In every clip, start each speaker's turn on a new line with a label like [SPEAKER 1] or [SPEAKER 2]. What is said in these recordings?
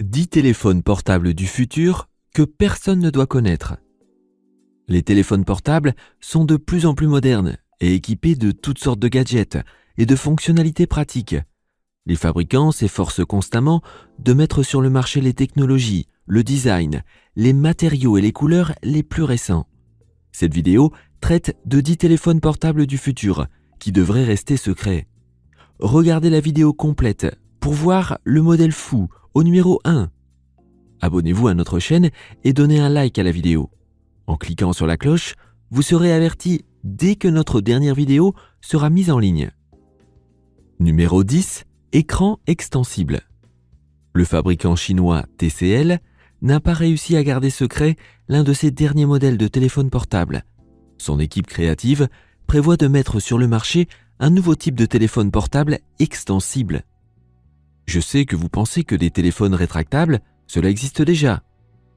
[SPEAKER 1] 10 téléphones portables du futur que personne ne doit connaître. Les téléphones portables sont de plus en plus modernes et équipés de toutes sortes de gadgets et de fonctionnalités pratiques. Les fabricants s'efforcent constamment de mettre sur le marché les technologies, le design, les matériaux et les couleurs les plus récents. Cette vidéo traite de 10 téléphones portables du futur qui devraient rester secrets. Regardez la vidéo complète pour voir le modèle fou au numéro 1. Abonnez-vous à notre chaîne et donnez un like à la vidéo. En cliquant sur la cloche, vous serez averti dès que notre dernière vidéo sera mise en ligne. Numéro 10. Écran extensible. Le fabricant chinois TCL n'a pas réussi à garder secret l'un de ses derniers modèles de téléphone portable. Son équipe créative prévoit de mettre sur le marché un nouveau type de téléphone portable extensible. Je sais que vous pensez que des téléphones rétractables, cela existe déjà.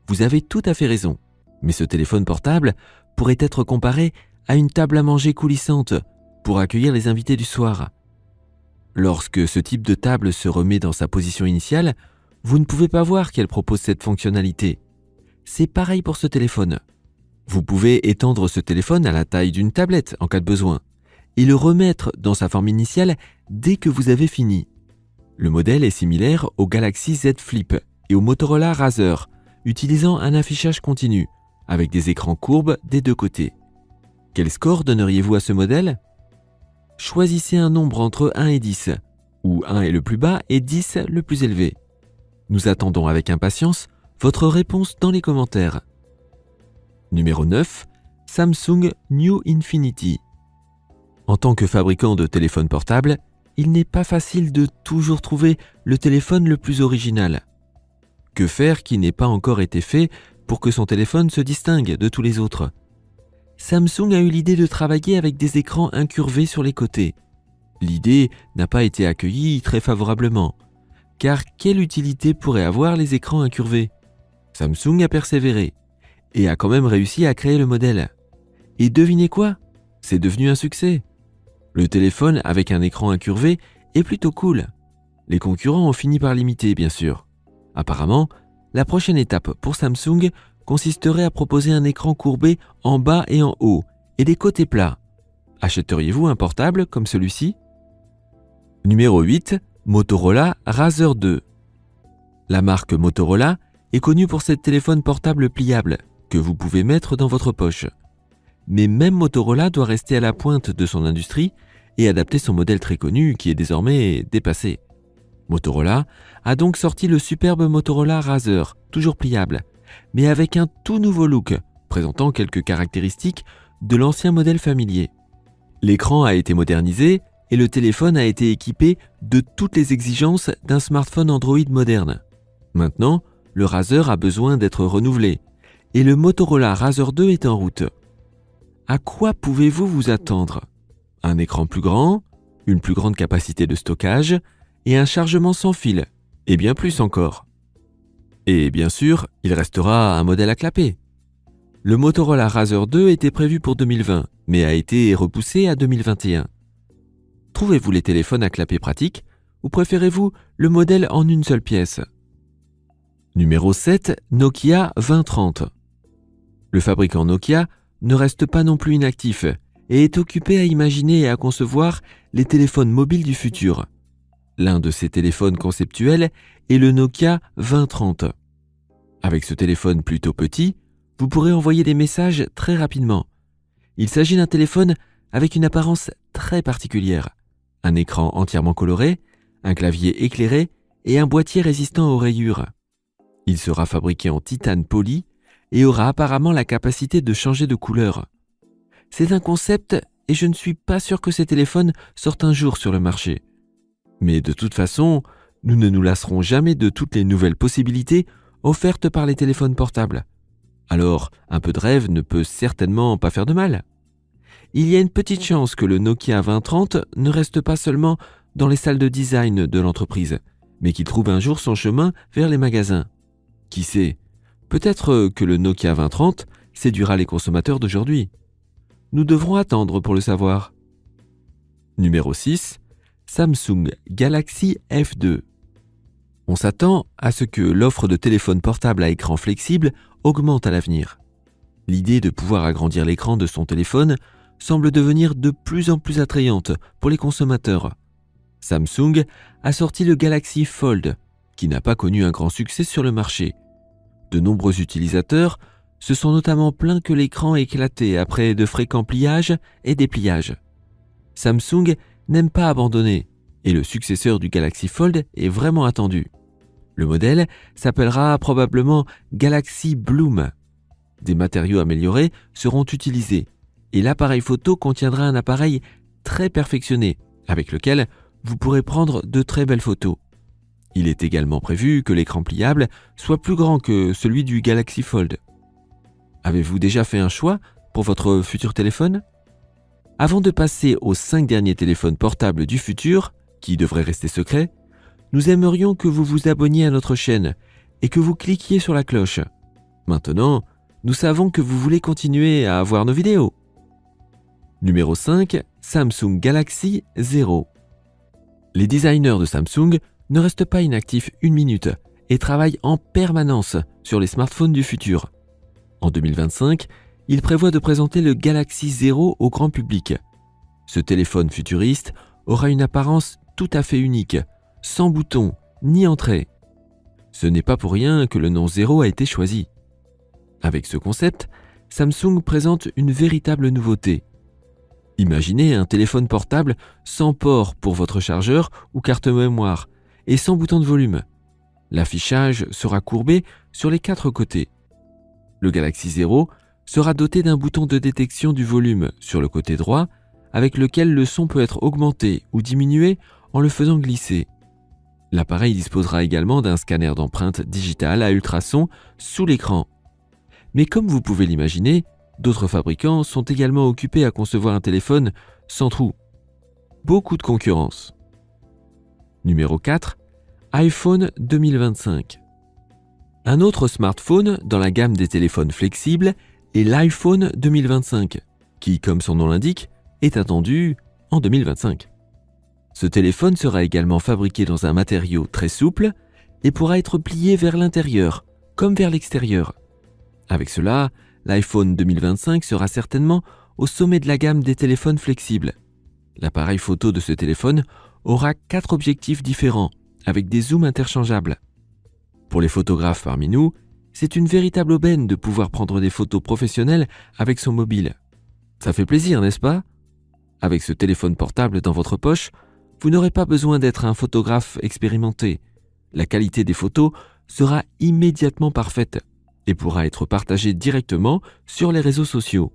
[SPEAKER 1] Vous avez tout à fait raison. Mais ce téléphone portable pourrait être comparé à une table à manger coulissante pour accueillir les invités du soir. Lorsque ce type de table se remet dans sa position initiale, vous ne pouvez pas voir qu'elle propose cette fonctionnalité. C'est pareil pour ce téléphone. Vous pouvez étendre ce téléphone à la taille d'une tablette en cas de besoin et le remettre dans sa forme initiale dès que vous avez fini. Le modèle est similaire au Galaxy Z Flip et au Motorola Razr, utilisant un affichage continu, avec des écrans courbes des deux côtés. Quel score donneriez-vous à ce modèle ? Choisissez un nombre entre 1 et 10, où 1 est le plus bas et 10 le plus élevé. Nous attendons avec impatience votre réponse dans les commentaires. Numéro 9. Samsung New Infinity. En tant que fabricant de téléphones portables, il n'est pas facile de toujours trouver le téléphone le plus original. Que faire qui n'ait pas encore été fait pour que son téléphone se distingue de tous les autres ? Samsung a eu l'idée de travailler avec des écrans incurvés sur les côtés. L'idée n'a pas été accueillie très favorablement, car quelle utilité pourraient avoir les écrans incurvés ? Samsung a persévéré et a quand même réussi à créer le modèle. Et devinez quoi ? C'est devenu un succès. Le téléphone avec un écran incurvé est plutôt cool. Les concurrents ont fini par l'imiter, bien sûr. Apparemment, la prochaine étape pour Samsung consisterait à proposer un écran courbé en bas et en haut, et des côtés plats. Achèteriez-vous un portable comme celui-ci ? Numéro 8. Motorola Razr 2. La marque Motorola est connue pour ses téléphones portables pliables que vous pouvez mettre dans votre poche. Mais même Motorola doit rester à la pointe de son industrie et adapter son modèle très connu qui est désormais dépassé. Motorola a donc sorti le superbe Motorola Razr, toujours pliable, mais avec un tout nouveau look, présentant quelques caractéristiques de l'ancien modèle familier. L'écran a été modernisé et le téléphone a été équipé de toutes les exigences d'un smartphone Android moderne. Maintenant, le Razr a besoin d'être renouvelé et le Motorola Razr 2 est en route. À quoi pouvez-vous vous attendre ? Un écran plus grand, une plus grande capacité de stockage et un chargement sans fil, et bien plus encore. Et bien sûr, il restera un modèle à clapet. Le Motorola Razr 2 était prévu pour 2020, mais a été repoussé à 2021. Trouvez-vous les téléphones à clapet pratiques ou préférez-vous le modèle en une seule pièce ? Numéro 7. Nokia 2030. Le fabricant Nokia ne reste pas non plus inactif et est occupé à imaginer et à concevoir les téléphones mobiles du futur. L'un de ces téléphones conceptuels est le Nokia 2030. Avec ce téléphone plutôt petit, vous pourrez envoyer des messages très rapidement. Il s'agit d'un téléphone avec une apparence très particulière. Un écran entièrement coloré, un clavier éclairé et un boîtier résistant aux rayures. Il sera fabriqué en titane poli et aura apparemment la capacité de changer de couleur. C'est un concept et je ne suis pas sûr que ces téléphones sortent un jour sur le marché. Mais de toute façon, nous ne nous lasserons jamais de toutes les nouvelles possibilités offertes par les téléphones portables. Alors, un peu de rêve ne peut certainement pas faire de mal. Il y a une petite chance que le Nokia 2030 ne reste pas seulement dans les salles de design de l'entreprise, mais qu'il trouve un jour son chemin vers les magasins. Qui sait ? Peut-être que le Nokia 2030 séduira les consommateurs d'aujourd'hui. Nous devrons attendre pour le savoir. Numéro 6. Samsung Galaxy F2. On s'attend à ce que l'offre de téléphones portables à écran flexible augmente à l'avenir. L'idée de pouvoir agrandir l'écran de son téléphone semble devenir de plus en plus attrayante pour les consommateurs. Samsung a sorti le Galaxy Fold, qui n'a pas connu un grand succès sur le marché. De nombreux utilisateurs se sont notamment plaints que l'écran éclatait après de fréquents pliages et dépliages. Samsung n'aime pas abandonner, et le successeur du Galaxy Fold est vraiment attendu. Le modèle s'appellera probablement Galaxy Bloom. Des matériaux améliorés seront utilisés, et l'appareil photo contiendra un appareil très perfectionné, avec lequel vous pourrez prendre de très belles photos. Il est également prévu que l'écran pliable soit plus grand que celui du Galaxy Fold. Avez-vous déjà fait un choix pour votre futur téléphone ? Avant de passer aux 5 derniers téléphones portables du futur, qui devraient rester secrets, nous aimerions que vous vous abonniez à notre chaîne et que vous cliquiez sur la cloche. Maintenant, nous savons que vous voulez continuer à voir nos vidéos. Numéro 5, Samsung Galaxy Zero. Les designers de Samsung ne restent pas inactifs une minute et travaillent en permanence sur les smartphones du futur. En 2025, ils prévoient de présenter le Galaxy Zero au grand public. Ce téléphone futuriste aura une apparence tout à fait unique, sans bouton ni entrée. Ce n'est pas pour rien que le nom Zero a été choisi. Avec ce concept, Samsung présente une véritable nouveauté. Imaginez un téléphone portable sans port pour votre chargeur ou carte mémoire et sans bouton de volume. L'affichage sera courbé sur les 4 côtés. Le Galaxy Zero sera doté d'un bouton de détection du volume sur le côté droit avec lequel le son peut être augmenté ou diminué en le faisant glisser. L'appareil disposera également d'un scanner d'empreintes digitales à ultrasons sous l'écran. Mais comme vous pouvez l'imaginer, d'autres fabricants sont également occupés à concevoir un téléphone sans trou. Beaucoup de concurrence. Numéro 4, iPhone 2025. Un autre smartphone dans la gamme des téléphones flexibles est l'iPhone 2025, qui, comme son nom l'indique, est attendu en 2025. Ce téléphone sera également fabriqué dans un matériau très souple et pourra être plié vers l'intérieur comme vers l'extérieur. Avec cela, l'iPhone 2025 sera certainement au sommet de la gamme des téléphones flexibles. L'appareil photo de ce téléphone aura 4 objectifs différents avec des zooms interchangeables. Pour les photographes parmi nous, c'est une véritable aubaine de pouvoir prendre des photos professionnelles avec son mobile. Ça fait plaisir, n'est-ce pas ? Avec ce téléphone portable dans votre poche, vous n'aurez pas besoin d'être un photographe expérimenté. La qualité des photos sera immédiatement parfaite et pourra être partagée directement sur les réseaux sociaux.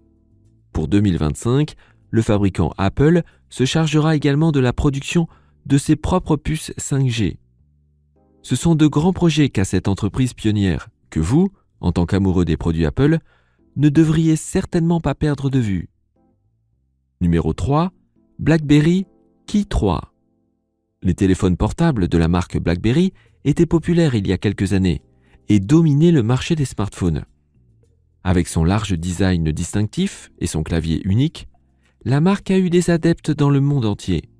[SPEAKER 1] Pour 2025, le fabricant Apple se chargera également de la production de ses propres puces 5G. Ce sont de grands projets qu'a cette entreprise pionnière, que vous, en tant qu'amoureux des produits Apple, ne devriez certainement pas perdre de vue. Numéro 3, BlackBerry Key 3. Les téléphones portables de la marque BlackBerry étaient populaires il y a quelques années et dominaient le marché des smartphones. Avec son large design distinctif et son clavier unique, la marque a eu des adeptes dans le monde entier.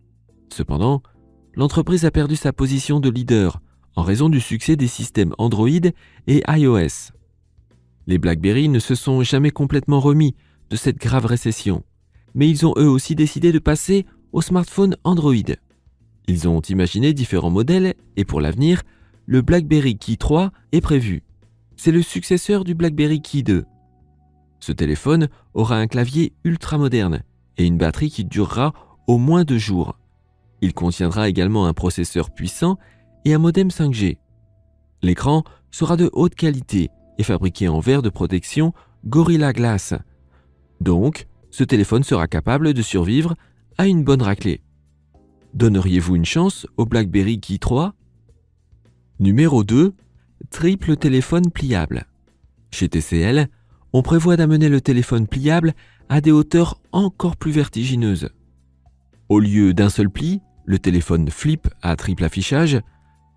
[SPEAKER 1] Cependant, l'entreprise a perdu sa position de leader en raison du succès des systèmes Android et iOS. Les BlackBerry ne se sont jamais complètement remis de cette grave récession, mais ils ont eux aussi décidé de passer au smartphone Android. Ils ont imaginé différents modèles et pour l'avenir, le BlackBerry Key 3 est prévu. C'est le successeur du BlackBerry Key 2. Ce téléphone aura un clavier ultra moderne et une batterie qui durera au moins 2 jours. Il contiendra également un processeur puissant et un modem 5G. L'écran sera de haute qualité et fabriqué en verre de protection Gorilla Glass. Donc, ce téléphone sera capable de survivre à une bonne raclée. Donneriez-vous une chance au BlackBerry Key 3 ? Numéro 2, triple téléphone pliable. Chez TCL, on prévoit d'amener le téléphone pliable à des hauteurs encore plus vertigineuses. Au lieu d'un seul pli, le téléphone Flip à triple affichage,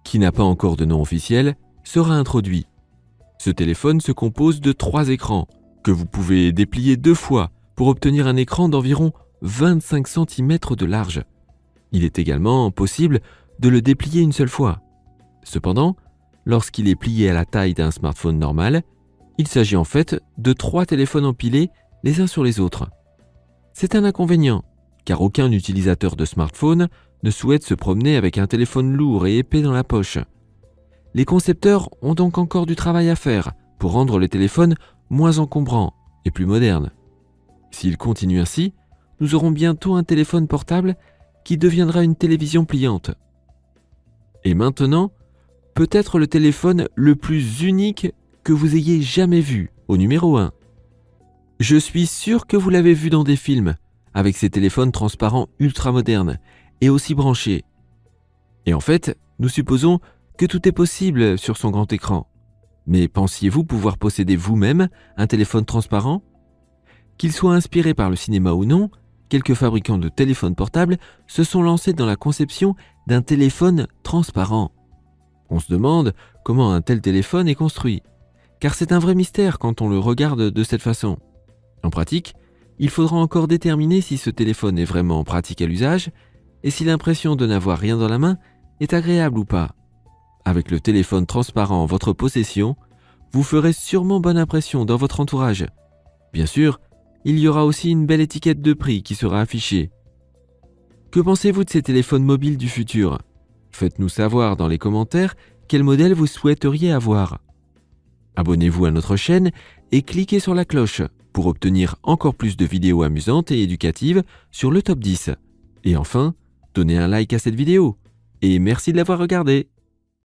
[SPEAKER 1] qui n'a pas encore de nom officiel, sera introduit. Ce téléphone se compose de 3 écrans, que vous pouvez déplier 2 fois pour obtenir un écran d'environ 25 cm de large. Il est également possible de le déplier une seule fois. Cependant, lorsqu'il est plié à la taille d'un smartphone normal, il s'agit en fait de 3 téléphones empilés les uns sur les autres. C'est un inconvénient, car aucun utilisateur de smartphone ne souhaite se promener avec un téléphone lourd et épais dans la poche. Les concepteurs ont donc encore du travail à faire pour rendre les téléphones moins encombrants et plus modernes. S'il continue ainsi, nous aurons bientôt un téléphone portable qui deviendra une télévision pliante. Et maintenant, peut-être le téléphone le plus unique que vous ayez jamais vu, au numéro 1. Je suis sûr que vous l'avez vu dans des films, avec ces téléphones transparents ultra modernes et aussi branchés. Et en fait, nous supposons que tout est possible sur son grand écran. Mais pensiez-vous pouvoir posséder vous-même un téléphone transparent ? Qu'il soit inspiré par le cinéma ou non, quelques fabricants de téléphones portables se sont lancés dans la conception d'un téléphone transparent. On se demande comment un tel téléphone est construit, car c'est un vrai mystère quand on le regarde de cette façon. En pratique, il faudra encore déterminer si ce téléphone est vraiment pratique à l'usage et si l'impression de n'avoir rien dans la main est agréable ou pas. Avec le téléphone transparent en votre possession, vous ferez sûrement bonne impression dans votre entourage. Bien sûr, il y aura aussi une belle étiquette de prix qui sera affichée. Que pensez-vous de ces téléphones mobiles du futur ? Faites-nous savoir dans les commentaires quel modèle vous souhaiteriez avoir. Abonnez-vous à notre chaîne et cliquez sur la cloche pour obtenir encore plus de vidéos amusantes et éducatives sur le top 10. Et enfin, donnez un like à cette vidéo. Et merci de l'avoir regardée.